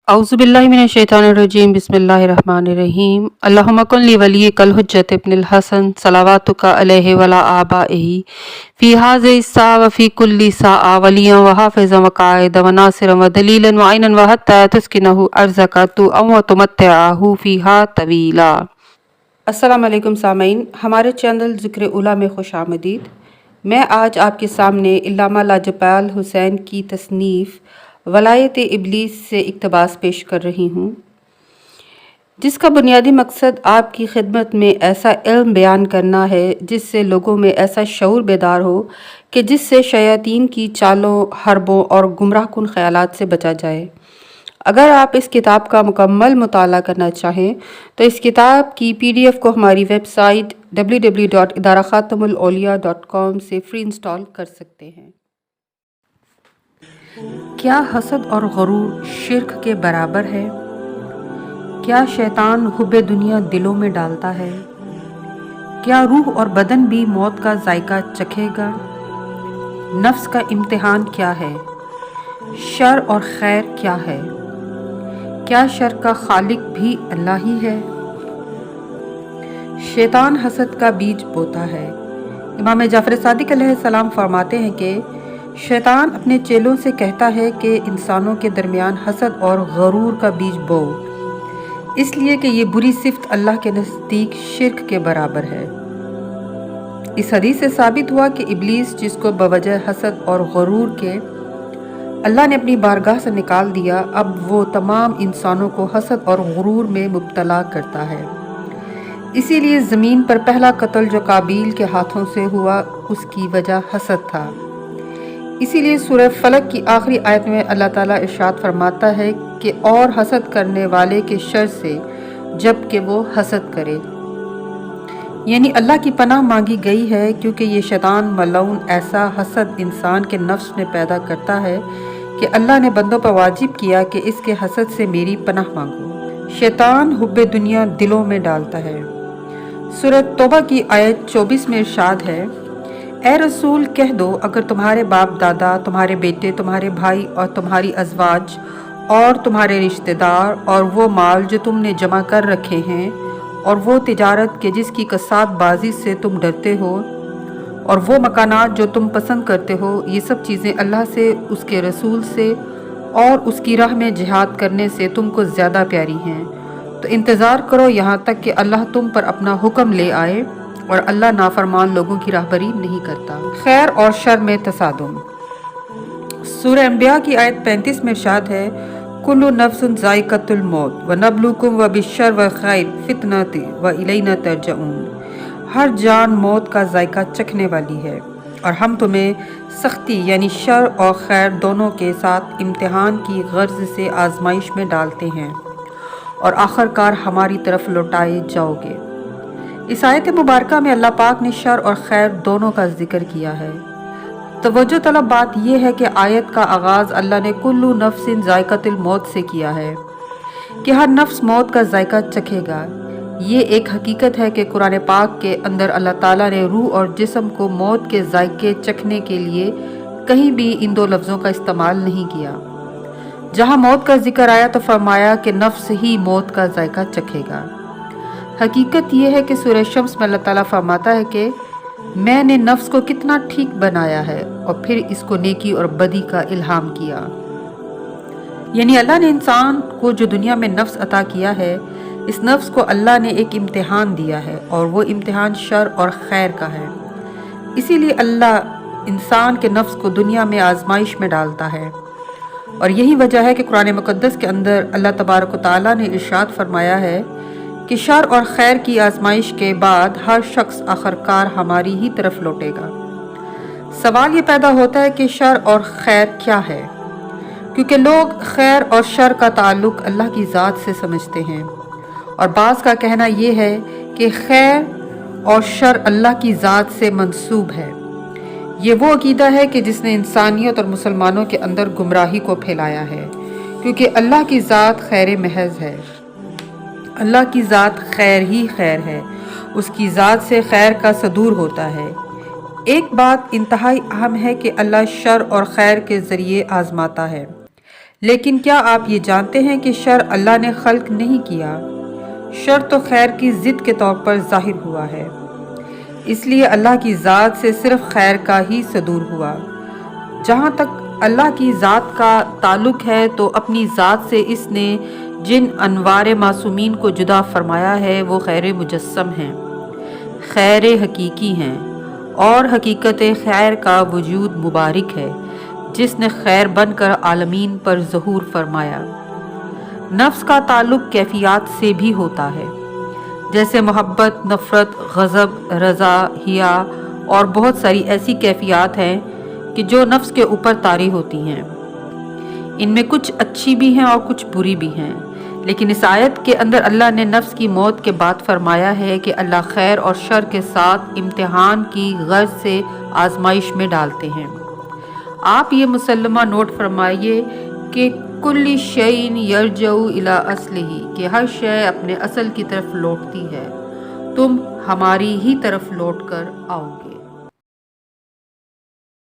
औज़ुबिल्लाहि मिनश्शैतानिर्रजीम बिस्मिल्लाहिर्रहमानिर्रहीम अल्लाहुम्मा कुल्लि वलिय्यिकल हुज्जत इब्निल हसन सलावातुका अलैहि वला आबाइही फ़ी हाज़िहि स्सा व फ़ी कुल्लि साआ वलिय्यन व हाफ़िज़न व क़ाइदन व नासिरन व दलीलन व ऐनन व हत्ता तुस्किनहु अर्ज़का व तुमत्तिअहु फ़ीहा तवीला। अस्सलामु अलैकुम सामीन, हमारे चैनल ज़िक्र उला में खुश आमदीद। मैं आज आपके सामने इल्लामा लाजपाल हुसैन की तसनीफ़ वलायत इब्लीस से इक़्तिबास पेश कर रही हूँ, जिसका बुनियादी मकसद आपकी खिदमत में ऐसा इल्म बयान करना है जिससे लोगों में ऐसा शऊर बेदार हो कि जिससे शयातीन की चालों, हरबों और गुमराहकुन ख़यालात से बचा जाए। अगर आप इस किताब का मुकम्मल मुताला करना चाहें तो इस किताब की PDF को हमारी वेबसाइट www.idarakhatamulauliya.com से फ्री इंस्टॉल कर सकते हैं। क्या हसद और गुरूर शिर्क के बराबर है? क्या शैतान हुब्बे दुनिया दिलों में डालता है? क्या रूह और बदन भी मौत का जायका चखेगा? नफ्स का इम्तिहान क्या है? शर और खैर क्या है? क्या शर का खालिक भी अल्लाह ही है? शैतान हसद का बीज बोता है। इमाम जाफर सादिक अलैहिस्सलाम फरमाते हैं कि शैतान अपने चेलों से कहता है कि इंसानों के दरमियान हसद और गरूर का बीज बो, इसलिए कि ये बुरी सिफ्त अल्लाह के नज़दीक शिर्क के बराबर है। इस हदीस से साबित हुआ कि इब्लीस, जिसको बवजह हसद और गरूर के अल्लाह ने अपनी बारगाह से निकाल दिया, अब वो तमाम इंसानों को हसद और गुरूर में मुब्तला करता है। इसीलिए ज़मीन पर पहला कत्ल जो काबील के हाथों से हुआ, उसकी वजह हसद था। इसीलिए सूरह फलक की आखिरी आयत में अल्लाह ताला इरशाद फरमाता है कि और हसद करने वाले के शर से जबकि वो हसद करे, यानी अल्लाह की पनाह मांगी गई है, क्योंकि ये शैतान मलऊन ऐसा हसद इंसान के नफ्स में पैदा करता है कि अल्लाह ने बंदों पर वाजिब किया कि इसके हसद से मेरी पनाह मांगो। शैतान हुब्बे दुनिया दिलों में डालता है। सूरह तौबा की आयत 24 में इरशाद है, ए रसूल कह दो, अगर तुम्हारे बाप दादा, तुम्हारे बेटे, तुम्हारे भाई और तुम्हारी अज़वाज और तुम्हारे रिश्तेदार और वो माल जो तुमने जमा कर रखे हैं और वो तिजारत के जिसकी कसाद बाजी से तुम डरते हो और वो मकानात जो तुम पसंद करते हो, ये सब चीज़ें अल्लाह से, उसके रसूल से और उसकी राह में जिहाद करने से तुमको ज़्यादा प्यारी हैं, तो इंतज़ार करो यहाँ तक कि अल्लाह तुम पर अपना हुक्म ले आए, और अल्लाह नाफरमान लोगों की राहबरी नहीं करता। खैर और शर में तसादुम। सूरह अंबिया की आयत 35 में इरशाद है, कुल्लु नफ्सुन ज़ाइक़तुल मौत व नब्लुकुम व बिश्शर व खैर फितनति व इलैना तर्जऊन। हर जान मौत का जायका चखने वाली है और हम तुम्हें सख्ती यानी शर और खैर दोनों के साथ इम्तिहान की गर्ज से आजमाइश में डालते हैं और आखिरकार हमारी तरफ लौटाए जाओगे। इस आयत मुबारका में अल्लाह पाक ने शर और खैर दोनों का जिक्र किया है। तवज्जो तलब बात यह है कि आयत का आगाज़ अल्लाह ने कुल्लु नफ्सिन ज़ाइक़तुल मौत से किया है कि हर नफ्स मौत का जायका चखेगा। ये एक हकीकत है कि कुरान पाक के अंदर अल्लाह ताला ने रूह और जिस्म को मौत के जायके चखने के लिए कहीं भी इन दो लफ्ज़ों का इस्तेमाल नहीं किया। जहाँ मौत का जिक्र आया तो फरमाया कि नफ्स ही मौत का जायका चखेगा। हकीकत यह है कि सूरह शम्स में अल्लाह ताला फरमाता है कि मैंने नफ्स को कितना ठीक बनाया है और फिर इसको नेकी और बदी का इल्हाम किया। यानी अल्लाह ने इंसान को जो दुनिया में नफ्स अता किया है, इस नफ्स को अल्लाह ने एक इम्तिहान दिया है और वो इम्तिहान शर और खैर का है। इसीलिए अल्लाह इंसान के नफ्स को दुनिया में आजमाइश में डालता है और यही वजह है कि कुरान मुक़द्दस के अंदर अल्लाह तबारक व तआला ने इरशाद फरमाया है कि शर और खैर की आजमाइश के बाद हर शख्स आखिरकार हमारी ही तरफ लौटेगा। सवाल ये पैदा होता है कि शर और खैर क्या है, क्योंकि लोग खैर और शर का ताल्लुक अल्लाह की ज़ात से समझते हैं और बाज़ का कहना ये है कि खैर और शर अल्लाह की ज़ात से मंसूब है। ये वो अकीदा है कि जिसने इंसानियत और मुसलमानों के अंदर गुमराही को फैलाया है, क्योंकि अल्लाह की ज़ात खैर महज है। अल्लाह की ज़ात खैर ही खैर है, उसकी ज़ात से खैर का सदूर होता है। एक बात इंतहाई अहम है कि अल्लाह शर और खैर के ज़रिए आज़माता है, لیکن کیا آپ یہ جانتے ہیں کہ شر اللہ نے خلق نہیں کیا؟ شر تو خیر کی ضد کے طور پر ظاہر ہوا ہے، اس لیے اللہ کی ذات سے صرف خیر کا ہی صدور ہوا۔ جہاں تک اللہ کی ذات کا تعلق ہے تو اپنی ذات سے اس نے جن انوار معصومین کو جدا فرمایا ہے وہ خیر مجسم ہیں، خیر حقیقی ہیں، اور حقیقت خیر کا وجود مبارک ہے جس نے خیر بن کر عالمین پر ظہور فرمایا۔ نفس کا تعلق کیفیات سے بھی ہوتا ہے، جیسے محبت، نفرت، غضب، رضا، حیا اور بہت ساری ایسی کیفیات ہیں کہ جو نفس کے اوپر طاری ہوتی ہیں۔ ان میں کچھ اچھی بھی ہیں اور کچھ بری بھی ہیں، لیکن اس آیت کے اندر اللہ نے نفس کی موت کے بعد فرمایا ہے کہ اللہ خیر اور شر کے ساتھ امتحان کی غرض سے آزمائش میں ڈالتے ہیں۔ آپ یہ مسلمہ نوٹ فرمائیے کہ کل شیء یرجع الی اصلہ، کہ ہر شے اپنے اصل کی طرف لوٹتی ہے، تم ہماری ہی طرف لوٹ کر آؤ گے۔